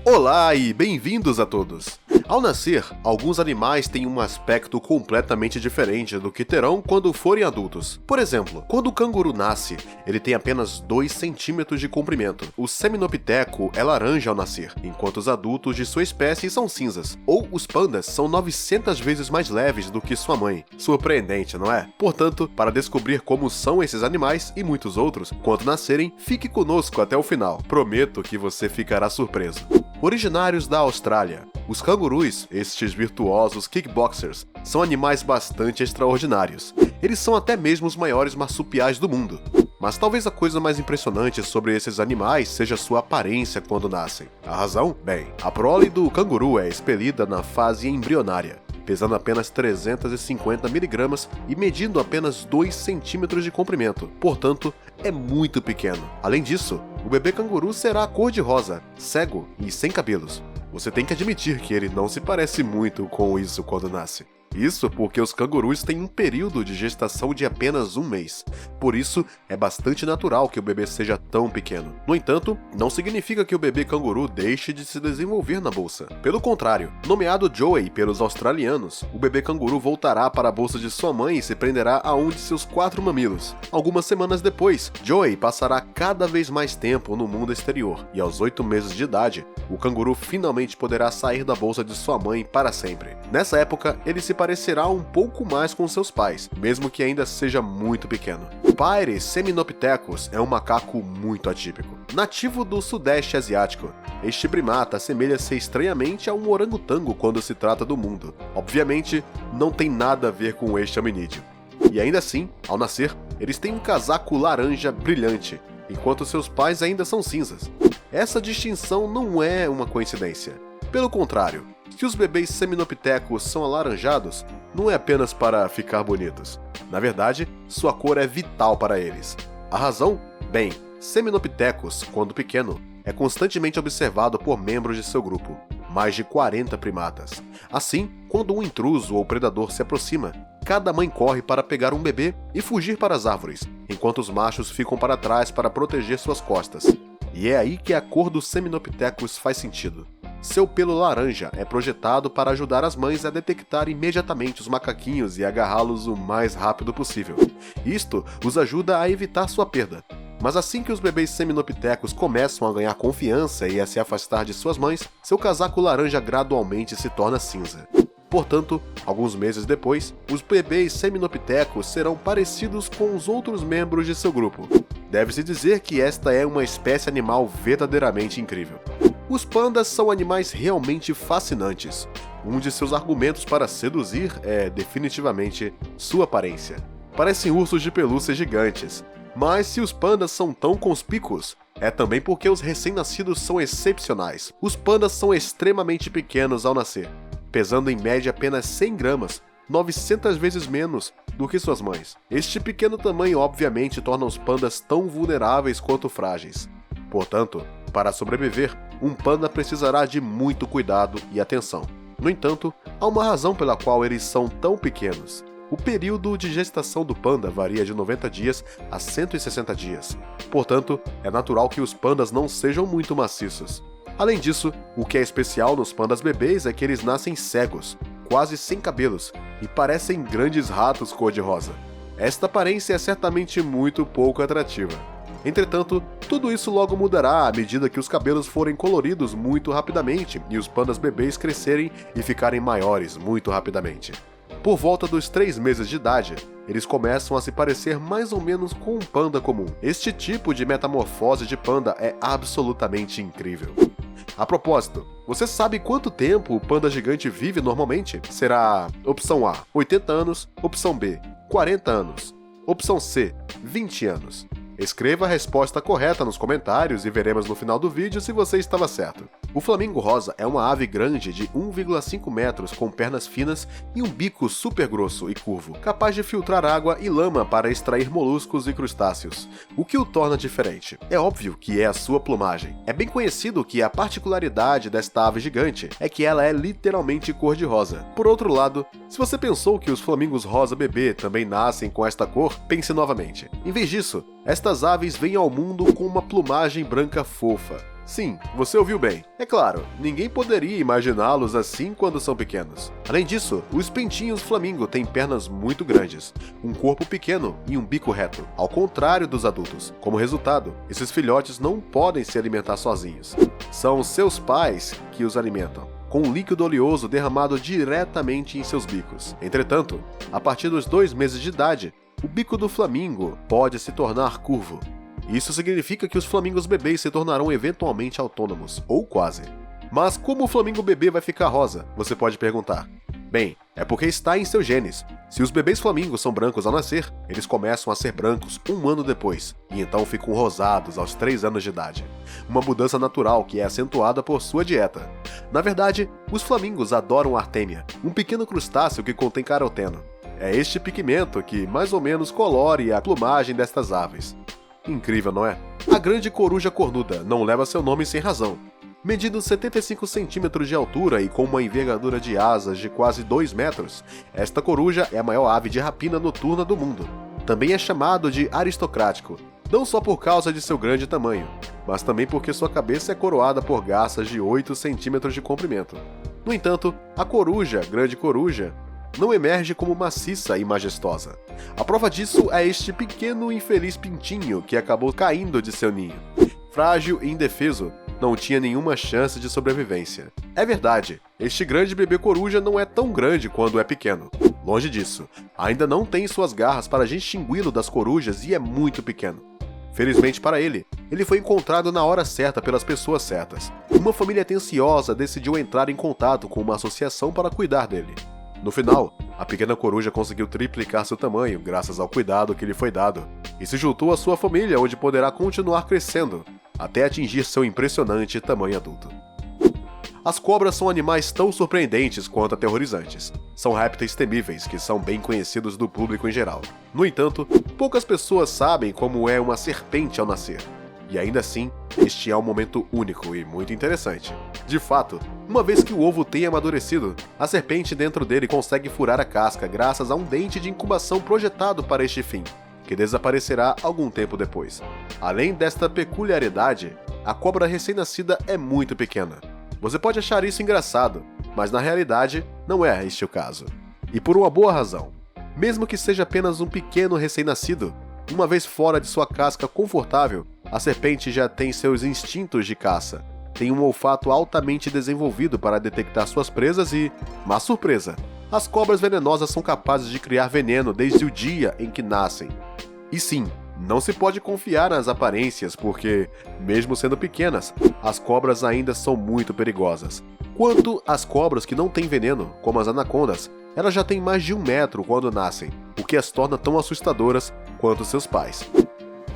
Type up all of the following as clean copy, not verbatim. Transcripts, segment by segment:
Olá e bem-vindos a todos! Ao nascer, alguns animais têm um aspecto completamente diferente do que terão quando forem adultos. Por exemplo, quando o canguru nasce, ele tem apenas 2 centímetros de comprimento. O Seminopithecus é laranja ao nascer, enquanto os adultos de sua espécie são cinzas. Ou os pandas são 900 vezes mais leves do que sua mãe. Surpreendente, não é? Portanto, para descobrir como são esses animais e muitos outros, quando nascerem, fique conosco até o final. Prometo que você ficará surpreso. Originários da Austrália, os cangurus, estes virtuosos kickboxers, são animais bastante extraordinários. Eles são até mesmo os maiores marsupiais do mundo. Mas talvez a coisa mais impressionante sobre esses animais seja sua aparência quando nascem. A razão? Bem, a prole do canguru é expelida na fase embrionária, pesando apenas 350 miligramas e medindo apenas 2 centímetros de comprimento, portanto, é muito pequeno. Além disso, o bebê canguru será cor-de-rosa, cego e sem cabelos. Você tem que admitir que ele não se parece muito com isso quando nasce. Isso porque os cangurus têm um período de gestação de apenas 1 mês. Por isso, é bastante natural que o bebê seja tão pequeno. No entanto, não significa que o bebê canguru deixe de se desenvolver na bolsa. Pelo contrário, nomeado Joey pelos australianos, o bebê canguru voltará para a bolsa de sua mãe e se prenderá a um de seus 4 mamilos. Algumas semanas depois, Joey passará cada vez mais tempo no mundo exterior, e aos 8 meses de idade, o canguru finalmente poderá sair da bolsa de sua mãe para sempre. Nessa época, ele se parecerá um pouco mais com seus pais, mesmo que ainda seja muito pequeno. Phyre seminopithecus é um macaco muito atípico. Nativo do sudeste asiático, este primata assemelha-se estranhamente a um orangotango quando se trata do mundo. Obviamente, não tem nada a ver com este hominídeo. E ainda assim, ao nascer, eles têm um casaco laranja brilhante, enquanto seus pais ainda são cinzas. Essa distinção não é uma coincidência. Pelo contrário, se os bebês seminopithecus são alaranjados, não é apenas para ficar bonitos. Na verdade, sua cor é vital para eles. A razão? Bem, Seminopithecus, quando pequeno, é constantemente observado por membros de seu grupo, mais de 40 primatas. Assim, quando um intruso ou predador se aproxima, cada mãe corre para pegar um bebê e fugir para as árvores, enquanto os machos ficam para trás para proteger suas costas. E é aí que a cor do Seminopithecus faz sentido. Seu pelo laranja é projetado para ajudar as mães a detectar imediatamente os macaquinhos e agarrá-los o mais rápido possível. Isto os ajuda a evitar sua perda. Mas assim que os bebês seminopithecus começam a ganhar confiança e a se afastar de suas mães, seu casaco laranja gradualmente se torna cinza. Portanto, alguns meses depois, os bebês seminopithecus serão parecidos com os outros membros de seu grupo. Deve-se dizer que esta é uma espécie animal verdadeiramente incrível. Os pandas são animais realmente fascinantes. Um de seus argumentos para seduzir é, definitivamente, sua aparência. Parecem ursos de pelúcia gigantes. Mas se os pandas são tão conspícuos, é também porque os recém-nascidos são excepcionais. Os pandas são extremamente pequenos ao nascer, pesando em média apenas 100 gramas, 900 vezes menos do que suas mães. Este pequeno tamanho obviamente torna os pandas tão vulneráveis quanto frágeis. Portanto, para sobreviver, um panda precisará de muito cuidado e atenção. No entanto, há uma razão pela qual eles são tão pequenos. O período de gestação do panda varia de 90 dias a 160 dias. Portanto, é natural que os pandas não sejam muito maciços. Além disso, o que é especial nos pandas bebês é que eles nascem cegos, quase sem cabelos, e parecem grandes ratos cor-de-rosa. Esta aparência é certamente muito pouco atrativa. Entretanto, tudo isso logo mudará à medida que os cabelos forem coloridos muito rapidamente e os pandas bebês crescerem e ficarem maiores muito rapidamente. Por volta dos 3 meses de idade, eles começam a se parecer mais ou menos com um panda comum. Este tipo de metamorfose de panda é absolutamente incrível. A propósito, você sabe quanto tempo o panda gigante vive normalmente? Será opção A, 80 anos, opção B, 40 anos, opção C, 20 anos. Escreva a resposta correta nos comentários e veremos no final do vídeo se você estava certo. O flamingo rosa é uma ave grande de 1,5 metros com pernas finas e um bico super grosso e curvo, capaz de filtrar água e lama para extrair moluscos e crustáceos, o que o torna diferente. É óbvio que é a sua plumagem. É bem conhecido que a particularidade desta ave gigante é que ela é literalmente cor-de-rosa. Por outro lado, se você pensou que os flamingos rosa bebê também nascem com esta cor, pense novamente. Em vez disso, estas aves vêm ao mundo com uma plumagem branca fofa. Sim, você ouviu bem. É claro, ninguém poderia imaginá-los assim quando são pequenos. Além disso, os pintinhos flamingo têm pernas muito grandes, um corpo pequeno e um bico reto, ao contrário dos adultos. Como resultado, esses filhotes não podem se alimentar sozinhos. São seus pais que os alimentam, com um líquido oleoso derramado diretamente em seus bicos. Entretanto, a partir dos 2 meses de idade, o bico do flamingo pode se tornar curvo. Isso significa que os flamingos bebês se tornarão eventualmente autônomos, ou quase. Mas como o flamingo bebê vai ficar rosa? Você pode perguntar. Bem, é porque está em seus genes. Se os bebês flamingos são brancos ao nascer, eles começam a ser brancos 1 ano depois, e então ficam rosados aos 3 anos de idade. Uma mudança natural que é acentuada por sua dieta. Na verdade, os flamingos adoram artêmia, um pequeno crustáceo que contém caroteno. É este pigmento que mais ou menos colore a plumagem destas aves. Incrível, não é? A grande coruja cornuda não leva seu nome sem razão. Medindo 75 centímetros de altura e com uma envergadura de asas de quase 2 metros, esta coruja é a maior ave de rapina noturna do mundo. Também é chamado de aristocrático, não só por causa de seu grande tamanho, mas também porque sua cabeça é coroada por garças de 8 centímetros de comprimento. No entanto, a coruja, grande coruja, não emerge como maciça e majestosa. A prova disso é este pequeno infeliz pintinho que acabou caindo de seu ninho. Frágil e indefeso, não tinha nenhuma chance de sobrevivência. É verdade, este grande bebê coruja não é tão grande quando é pequeno. Longe disso, ainda não tem suas garras para distingui-lo das corujas e é muito pequeno. Felizmente para ele, ele foi encontrado na hora certa pelas pessoas certas. Uma família atenciosa decidiu entrar em contato com uma associação para cuidar dele. No final, a pequena coruja conseguiu triplicar seu tamanho graças ao cuidado que lhe foi dado, e se juntou à sua família, onde poderá continuar crescendo, até atingir seu impressionante tamanho adulto. As cobras são animais tão surpreendentes quanto aterrorizantes. São répteis temíveis que são bem conhecidos do público em geral. No entanto, poucas pessoas sabem como é uma serpente ao nascer. E ainda assim, este é um momento único e muito interessante. De fato, uma vez que o ovo tem amadurecido, a serpente dentro dele consegue furar a casca graças a um dente de incubação projetado para este fim, que desaparecerá algum tempo depois. Além desta peculiaridade, a cobra recém-nascida é muito pequena. Você pode achar isso engraçado, mas na realidade não é este o caso. E por uma boa razão. Mesmo que seja apenas um pequeno recém-nascido, uma vez fora de sua casca confortável, a serpente já tem seus instintos de caça. Tem um olfato altamente desenvolvido para detectar suas presas e, má surpresa, as cobras venenosas são capazes de criar veneno desde o dia em que nascem. E sim, não se pode confiar nas aparências porque, mesmo sendo pequenas, as cobras ainda são muito perigosas. Quanto às cobras que não têm veneno, como as anacondas, elas já têm mais de 1 metro quando nascem, o que as torna tão assustadoras quanto seus pais.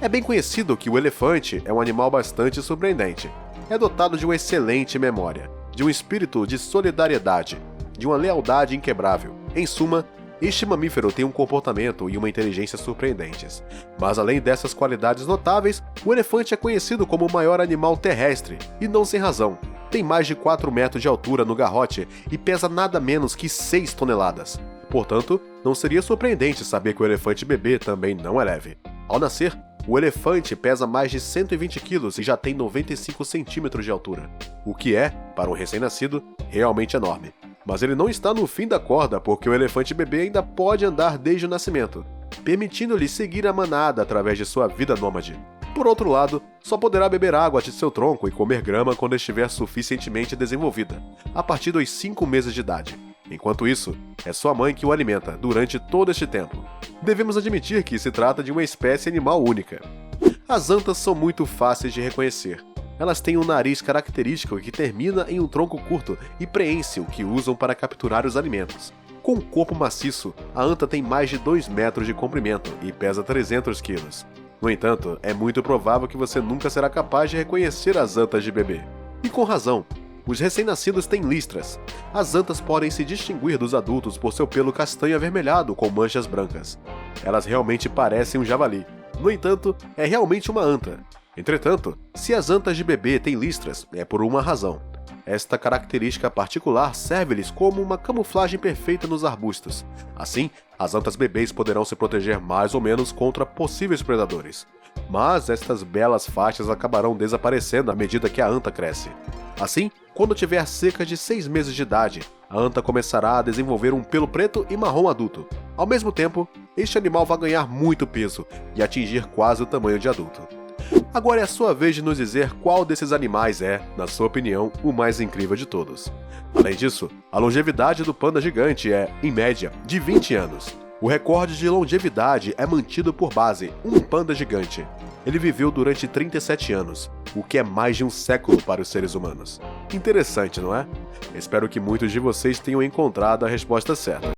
É bem conhecido que o elefante é um animal bastante surpreendente. É dotado de uma excelente memória, de um espírito de solidariedade, de uma lealdade inquebrável. Em suma, este mamífero tem um comportamento e uma inteligência surpreendentes. Mas além dessas qualidades notáveis, o elefante é conhecido como o maior animal terrestre, e não sem razão. Tem mais de 4 metros de altura no garrote e pesa nada menos que 6 toneladas. Portanto, não seria surpreendente saber que o elefante bebê também não é leve. Ao nascer, o elefante pesa mais de 120 quilos e já tem 95 centímetros de altura, o que é, para um recém-nascido, realmente enorme. Mas ele não está no fim da corda porque o elefante bebê ainda pode andar desde o nascimento, permitindo-lhe seguir a manada através de sua vida nômade. Por outro lado, só poderá beber água de seu tronco e comer grama quando estiver suficientemente desenvolvida, a partir dos 5 meses de idade. Enquanto isso, é sua mãe que o alimenta durante todo este tempo. Devemos admitir que se trata de uma espécie animal única. As antas são muito fáceis de reconhecer. Elas têm um nariz característico que termina em um tronco curto e preense o que usam para capturar os alimentos. Com um corpo maciço, a anta tem mais de 2 metros de comprimento e pesa 300 quilos. No entanto, é muito provável que você nunca será capaz de reconhecer as antas de bebê. E com razão. Os recém-nascidos têm listras. As antas podem se distinguir dos adultos por seu pelo castanho avermelhado com manchas brancas. Elas realmente parecem um javali. No entanto, é realmente uma anta. Entretanto, se as antas de bebê têm listras, é por uma razão. Esta característica particular serve-lhes como uma camuflagem perfeita nos arbustos. Assim, as antas bebês poderão se proteger mais ou menos contra possíveis predadores. mas estas belas faixas acabarão desaparecendo à medida que a anta cresce. Assim, quando tiver cerca de 6 meses de idade, a anta começará a desenvolver um pelo preto e marrom adulto. Ao mesmo tempo, este animal vai ganhar muito peso e atingir quase o tamanho de adulto. Agora é a sua vez de nos dizer qual desses animais é, na sua opinião, o mais incrível de todos. Além disso, a longevidade do panda gigante é, em média, de 20 anos. O recorde de longevidade é mantido por base, um panda gigante. Ele viveu durante 37 anos, o que é mais de um século para os seres humanos. Interessante, não é? Espero que muitos de vocês tenham encontrado a resposta certa.